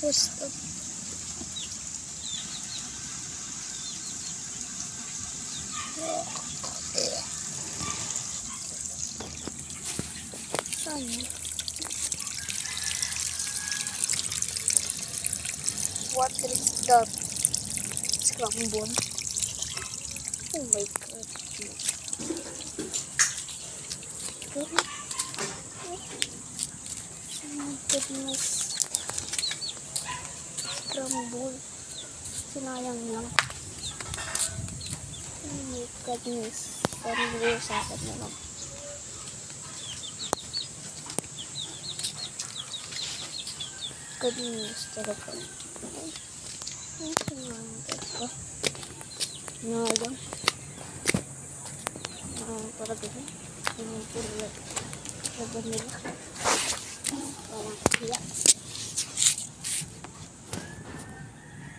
gusto. Saan? What is that? Scramble. Oh my god. Oh my goodness. Scramble. Sinayang lang. Oh my goodness. Parang bigay sa akin na lang. Goodness talaga. Ay, sinayang talaga. Sinayang. Talaga yun. Sinayang talaga. Talaga nila. Parang kaya.